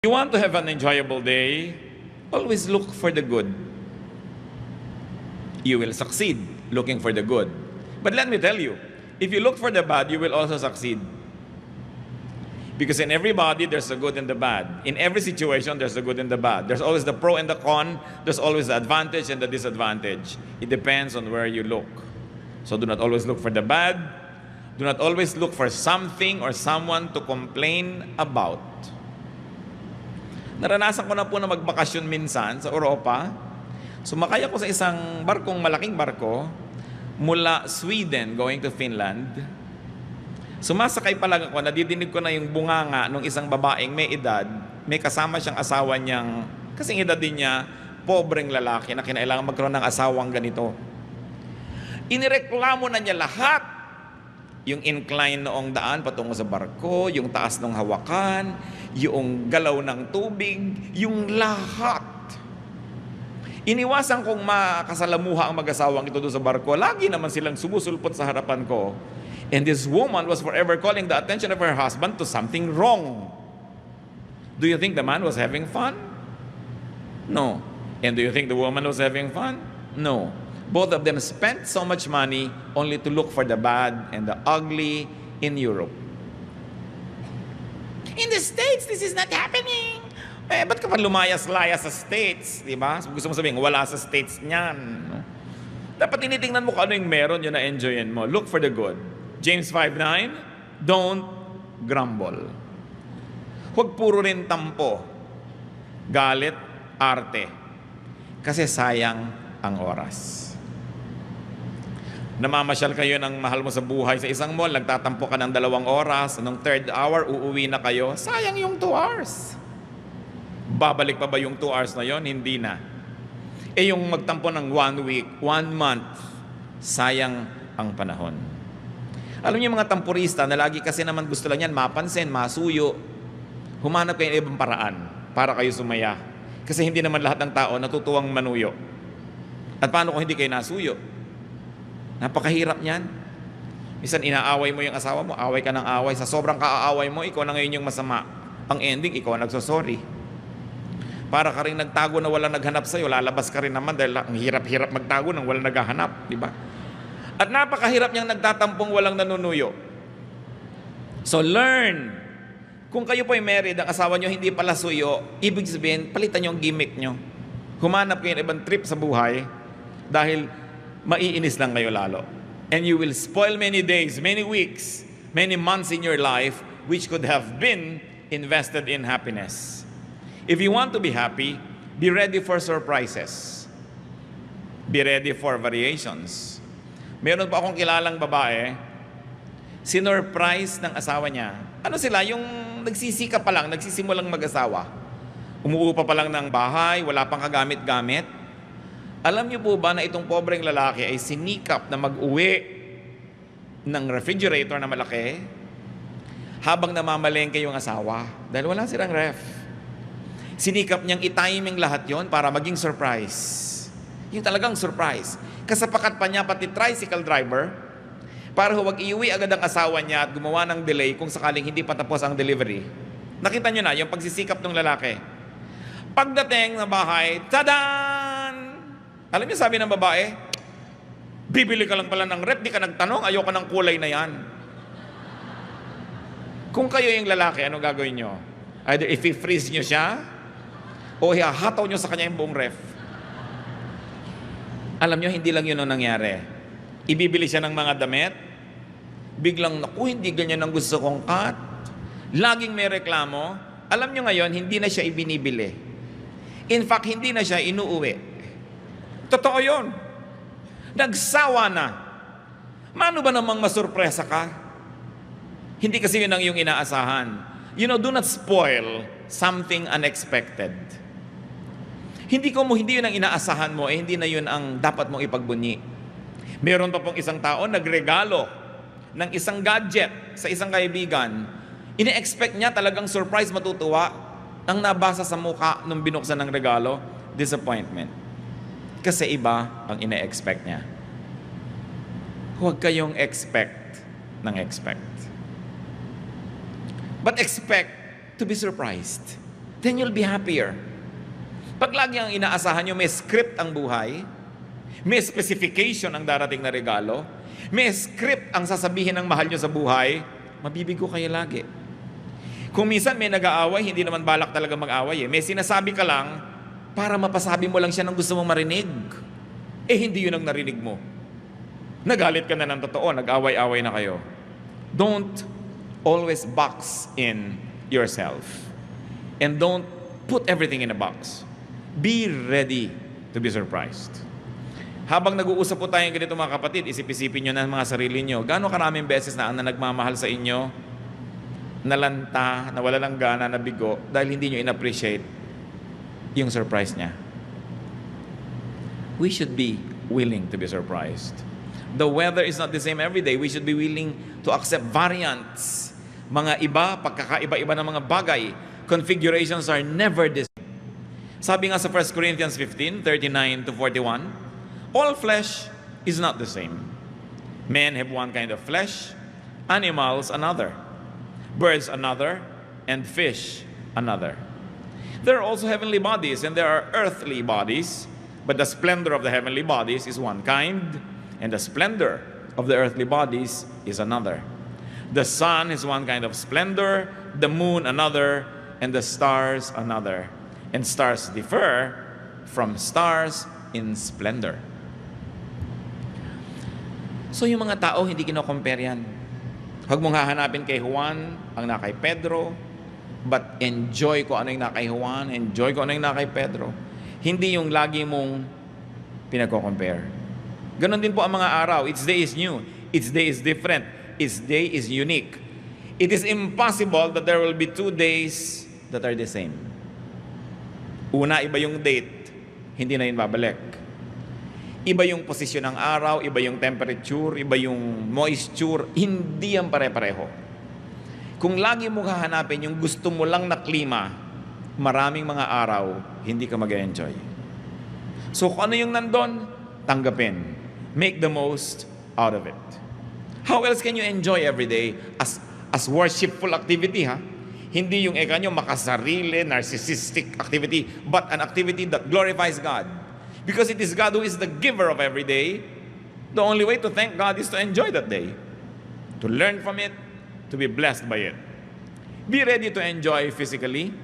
You want to have an enjoyable day, always look for the good. You will succeed looking for the good. But let me tell you, if you look for the bad, you will also succeed. Because in everybody, there's the good and the bad. In every situation, there's the good and the bad. There's always the pro and the con. There's always the advantage and the disadvantage. It depends on where you look. So do not always look for the bad. Do not always look for something or someone to complain about. Naranasan ko na po na magbakasyon minsan sa Europa. Sumakay ako sa isang malaking barko mula Sweden going to Finland. Sumasakay pa lang ako, nadidinig ko na yung bunganga ng isang babaeng may edad, may kasama siyang asawa niyang, kasing edad din niya, pobreng lalaki na kinailangan magkaroon ng asawang ganito. Inireklamo na niya lahat. Yung incline noong daan patungo sa barko, yung taas ng hawakan, yung galaw ng tubig, yung lahat. Iniwasan kong makasalamuha ang mag-asawang ito doon sa barko. Lagi naman silang sumusulpot sa harapan ko. And this woman was forever calling the attention of her husband to something wrong. Do you think the man was having fun? No. And do you think the woman was having fun? No. Both of them spent so much money only to look for the bad and the ugly in Europe. In the States, this is not happening. Ba't ka pa lumayas-layas sa States? Diba? Gusto mo sabihin, wala sa States niyan. No? Dapat tinitingnan mo kung ano yung meron yun na enjoyin mo. Look for the good. James 5:9, don't grumble. Huwag puro rin tampo, galit, arte. Kasi sayang ang oras. Namamasyal kayo ng mahal mo sa buhay sa isang mall, nagtatampo ka ng 2 oras, anong 3rd hour, uuwi na kayo, sayang yung 2 hours. Babalik pa ba yung 2 hours na yon? Hindi na. Yung magtampo ng 1 week, 1 month, sayang ang panahon. Alam niyo mga tampurista na lagi kasi naman gusto lang yan mapansin, masuyo, humanap kayo ng ibang paraan para kayo sumaya. Kasi hindi naman lahat ng tao natutuwang manuyo. At paano kung hindi kayo nasuyo? Napakahirap niyan. Minsan inaaway mo yung asawa mo, away ka ng away. Sa sobrang kaaaway mo, ikaw na ngayon yung masama. Ang ending, ikaw nagsosorry. Para ka rin nagtago na walang naghanap sa'yo, lalabas ka rin naman dahil ang hirap-hirap magtago nang walang naghahanap. Diba? At napakahirap niyang nagtatampong walang nanunuyo. So learn. Kung kayo po ay married, ang asawa niyo hindi pala suyo, ibig sabihin, palitan niyo ang gimmick niyo. Humanap kayo ng ibang trip sa buhay dahil maiinis lang kayo lalo. And you will spoil many days, many weeks, many months in your life which could have been invested in happiness. If you want to be happy, be ready for surprises. Be ready for variations. Meron pa akong kilalang babae, sinurprise ng asawa niya. Ano sila? Yung nagsisika pa lang, nagsisimulang mag-asawa. Umuupa pa lang ng bahay, wala pang kagamit-gamit. Alam niyo po ba na itong pobreng lalaki ay sinikap na mag-uwi ng refrigerator na malaki habang namamalengke yung asawa dahil wala silang ref. Sinikap niyang i-timing lahat yon para maging surprise. Yung talagang surprise. Kasapakat pa niya pati tricycle driver para huwag iuwi agad ang asawa niya at gumawa ng delay kung sakaling hindi pa tapos ang delivery. Nakita niyo na yung pagsisikap ng lalaki. Pagdating na bahay, tadan! Alam niyo sabi ng babae, bibili ka lang pala ng rep, di ka nagtanong, ayoko ng kulay na yan. Kung kayo yung lalaki, ano gagawin niyo? Either i-freeze niyo siya, o ihahataw niyo sa kanya yung buong ref. Alam niyo, hindi lang yun ang nangyari. Ibibili siya ng mga damit, biglang, naku, hindi ganyan ang gusto kong cut. Laging may reklamo. Alam niyo ngayon, hindi na siya ibinibili. In fact, hindi na siya inuuwi. Totoo yun. Nagsawa na. Mano ba namang masurpresa ka? Hindi kasi yun ang iyong inaasahan. You know, do not spoil something unexpected. Hindi yun ang inaasahan mo, hindi na yun ang dapat mong ipagbunyi. Meron pa pong isang tao nagregalo ng isang gadget sa isang kaibigan. Ine-expect niya talagang surprise, matutuwa. Ang nabasa sa mukha nung binuksan ng regalo, disappointment. Kasi iba ang ine-expect niya. Huwag kayong expect ng expect. But expect to be surprised. then you'll be happier. Pag lagi ang inaasahan nyo, may script ang buhay, may specification ang darating na regalo, may script ang sasabihin ng mahal nyo sa buhay, mabibigo kayo lagi. Kung minsan may nag-aaway, hindi naman balak talaga mag-away. May sinasabi ka lang para mapasabi mo lang siya ng gusto mong marinig. Hindi yun ang narinig mo. Nagalit ka na ng totoo, nag-away-away na kayo. Don't always box in yourself. And don't put everything in a box. Be ready to be surprised. Habang nag-uusap po tayong ganito mga kapatid, isip-isipin nyo na mga sarili nyo, gaano karaming beses na ang nagmamahal sa inyo, nalanta, nawala ng gana, nabigo, dahil hindi nyo in-appreciate yung surprise niya. We should be willing to be surprised. The weather is not the same every day. We should be willing to accept variants. Mga iba, pagkakaiba-iba ng mga bagay, configurations are never the same. Sabi nga sa 1 Corinthians 15, 39 to 41, all flesh is not the same. Men have one kind of flesh, animals another, birds another, and fish another. There are also heavenly bodies, and there are earthly bodies, but the splendor of the heavenly bodies is one kind, and the splendor of the earthly bodies is another. The sun is one kind of splendor, the moon another, and the stars another. And stars differ from stars in splendor. So yung mga tao, hindi kino-compare yan. Huwag mong hahanapin kay Juan ang na kay Pedro, but enjoy ko ano yung na kay Juan, enjoy ko ano yung na kay Pedro. Hindi yung lagi mong pinagko-compare. Ganon din po ang mga araw. Each day is new. Each day is different. Each day is unique. It is impossible that there will be 2 days that are the same. Una, iba yung date, hindi na yun babalik. Iba yung posisyon ng araw, iba yung temperature, iba yung moisture, hindi yan pare-pareho. Kung lagi mo hahanapin yung gusto mo lang na klima, maraming mga araw, hindi ka mag-enjoy. So kung ano yung nandun, tanggapin. Make the most out of it. How else can you enjoy every day as worshipful activity, ha? Hindi yung nyo makasarili, narcissistic activity, but an activity that glorifies God. Because it is God who is the giver of every day. The only way to thank God is to enjoy that day. To learn from it, to be blessed by it. Be ready to enjoy physically,